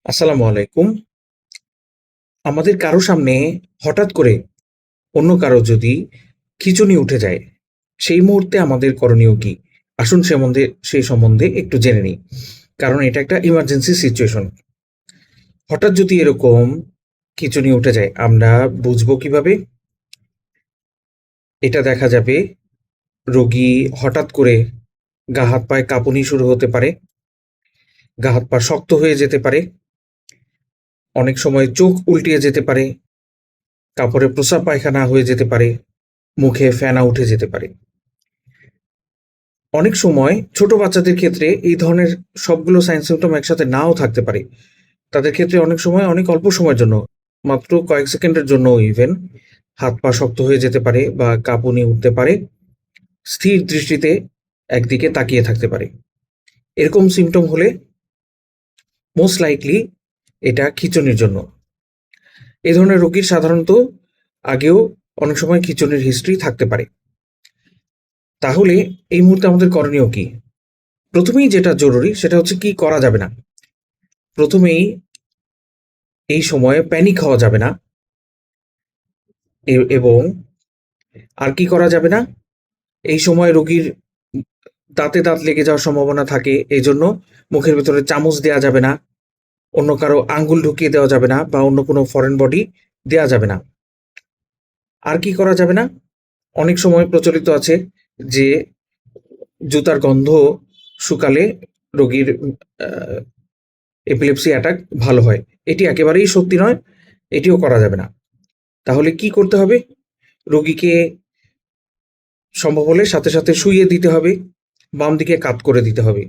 আসসালামু আলাইকুম। আমাদের কারো সামনে হঠাৎ করে অন্য কারো যদি খিঁচুনি উঠে যায়, সেই মুহূর্তে আমাদের করণীয় কি? আসুন সেই সম্বন্ধে একটু জেনে নিই। কারণ এটা একটা ইমার্জেন্সি সিচুয়েশন। হঠাৎ যদি এরকম খিঁচুনি উঠে যায়, আমরা বুঝবো কিভাবে? এটা দেখা যাবে রোগী হঠাৎ করে গা হাত পায়ে কাঁপুনি শুরু হতে পারে, গা হাত পা শক্ত হয়ে যেতে পারে, অনেক সময় চোখ উল্টিয়ে যেতে পারে, কাপড়ে প্রস্রাব পায়খানা হয়ে যেতে পারে, মুখে ফেনা উঠে যেতে পারে। অনেক সময় ছোট বাচ্চাদের ক্ষেত্রে এই ধরনের সবগুলো সাইন সিম্পটম একসাথে নাও থাকতে পারে। তাদের ক্ষেত্রে অনেক সময় অনেক অল্প সময়ের জন্য, মাত্র কয়েক সেকেন্ডের জন্য ইভেন হাত পা শক্ত হয়ে যেতে পারে বা কাঁপুনি উঠতে পারে, স্থির দৃষ্টিতে একদিকে তাকিয়ে থাকতে পারে। এরকম সিম্পটম হলে মোস্ট লাইকলি এটা খিঁচুনির জন্য। এই ধরনের রোগীর সাধারণত আগেও অনেক সময় খিঁচুনির হিস্ট্রি থাকতে পারে। তাহলে এই মুহূর্তে আমাদের করণীয় কি? প্রথমেই যেটা জরুরি সেটা হচ্ছে কি করা যাবে না। প্রথমেই এই সময়ে প্যানিক হওয়া যাবে না, এবং আর কি করা যাবে না, এই সময় রোগীর দাঁতে দাঁত লেগে যাওয়ার সম্ভাবনা থাকে, এই জন্য মুখের ভেতরে চামচ দেওয়া যাবে না, অন্য কারো আঙ্গুল ঢুকিয়ে দেওয়া যাবে না বা অন্য কোনো ফরেন বডি দেওয়া যাবে না। আর কি করা যাবে না? অনেক সময় প্রচলিত আছে যে জুতার গন্ধ শুকালে রোগীর এপিলেপসি অ্যাটাক ভালো হয়। এটি একেবারেই সত্যি নয়, এটিও করা যাবে না। তাহলে কি করতে হবে? রোগীকে সম্ভব হলে সাথে সাথে শুইয়ে দিতে হবে, বাম দিকে কাত করে দিতে হবে,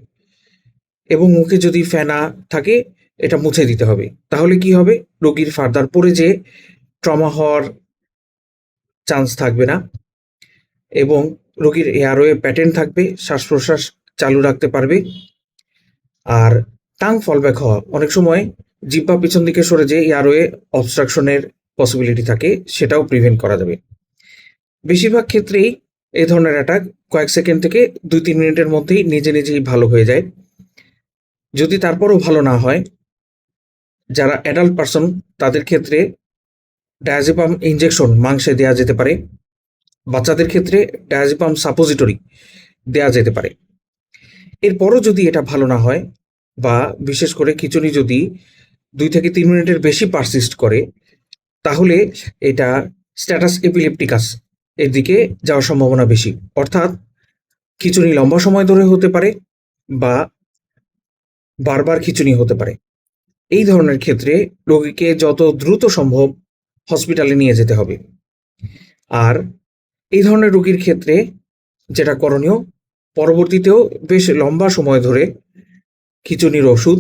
এবং মুখে যদি ফেনা থাকে এটা মুছে দিতে হবে। তাহলে কি হবে? রোগীর ফার্দার পড়ে যেয়ে ট্রমা হওয়ার চান্স থাকবে না, এবং রোগীর এয়ারওয়ে প্যাটার্ন থাকবে, শ্বাস প্রশ্বাস চালু রাখতে পারবে। আর টাং ফলব্যাক হওয়া, অনেক সময় জিহ্বা পিছন দিকে সরে যেয়ে এয়ারওয়ে অবস্ট্রাকশনের পসিবিলিটি থাকে, সেটাও প্রিভেন্ট করা যাবে। বেশিরভাগ ক্ষেত্রেই এই ধরনের অ্যাটাক কয়েক সেকেন্ড থেকে ২-৩ মিনিটের মধ্যেই নিজে নিজেই ভালো হয়ে যায়। যদি তারপরও ভালো না হয়, যারা অ্যাডাল্ট পারসন তাদের ক্ষেত্রে ডায়াজেপাম ইনজেকশন মাংসে দেওয়া যেতে পারে। বাচ্চাদের ক্ষেত্রে ডায়াজেপাম সাপোজিটরি দেওয়া যেতে পারে। এরপরও যদি এটা ভালো না হয়, বা বিশেষ করে খিঁচুনি যদি ২ থেকে ৩ মিনিটের বেশি পারসিস্ট করে, তাহলে এটা স্ট্যাটাস এপিলেপটিকাস এর দিকে যাওয়ার সম্ভাবনা বেশি। অর্থাৎ খিঁচুনি লম্বা সময় ধরে হতে পারে বা বারবার খিঁচুনি হতে পারে। এই ধরনের ক্ষেত্রে রোগীকে যত দ্রুত সম্ভব হসপিটালে নিয়ে যেতে হবে। আর এই ধরনের রোগীর ক্ষেত্রে যেটা করণীয়, পরবর্তীতেও বেশ লম্বা সময় ধরে খিঁচুনির ওষুধ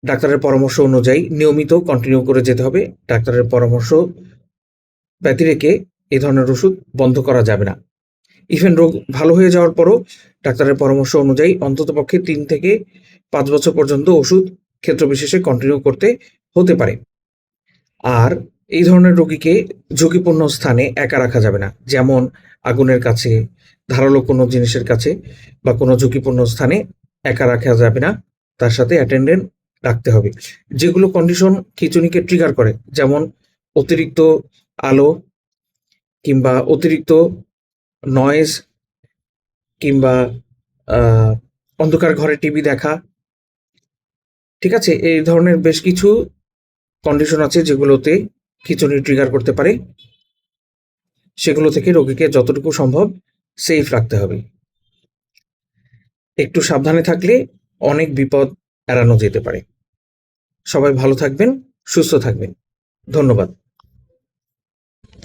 ডাক্তারের পরামর্শ অনুযায়ী নিয়মিত কন্টিনিউ করে যেতে হবে। ডাক্তারের পরামর্শ ব্যতি রেখে এই ধরনের ওষুধ বন্ধ করা যাবে না। ইভেন রোগ ভালো হয়ে যাওয়ার পরও ডাক্তারের পরামর্শ অনুযায়ী অন্ততপক্ষে ৩ থেকে ৫ বছর পর্যন্ত ওষুধ ক্ষেত্র বিশেষে কন্টিনিউ করতে হতে পারে। আর এই ধরনের রোগীকে ঝুঁকিপূর্ণ স্থানে একা রাখা যাবে না। যেমন আগুনের কাছে, ধারালো কোনো জিনিসের কাছে বা কোনো ঝুঁকিপূর্ণ স্থানে একা রাখা যাবে না। তার সাথে অ্যাটেন্ডেন্ট রাখতে হবে। যেগুলো কন্ডিশন খিঁচুনিকে ট্রিগার করে, যেমন অতিরিক্ত আলো কিংবা অতিরিক্ত নয়েজ, কিংবা আ অন্ধকার ঘরে টিভি দেখা। ঠিক আছে? এই ধরনের বেশ কিছু কন্ডিশন আছে যেগুলোতে খিঁচুনি ট্রিগার করতে পারে। সেগুলো থেকে রোগীকে যতটুকু সম্ভব সেফ রাখতে হবে। একটু সাবধানে থাকলে অনেক বিপদ এড়ানো যেতে পারে। সবাই ভালো থাকবেন, সুস্থ থাকবেন। ধন্যবাদ।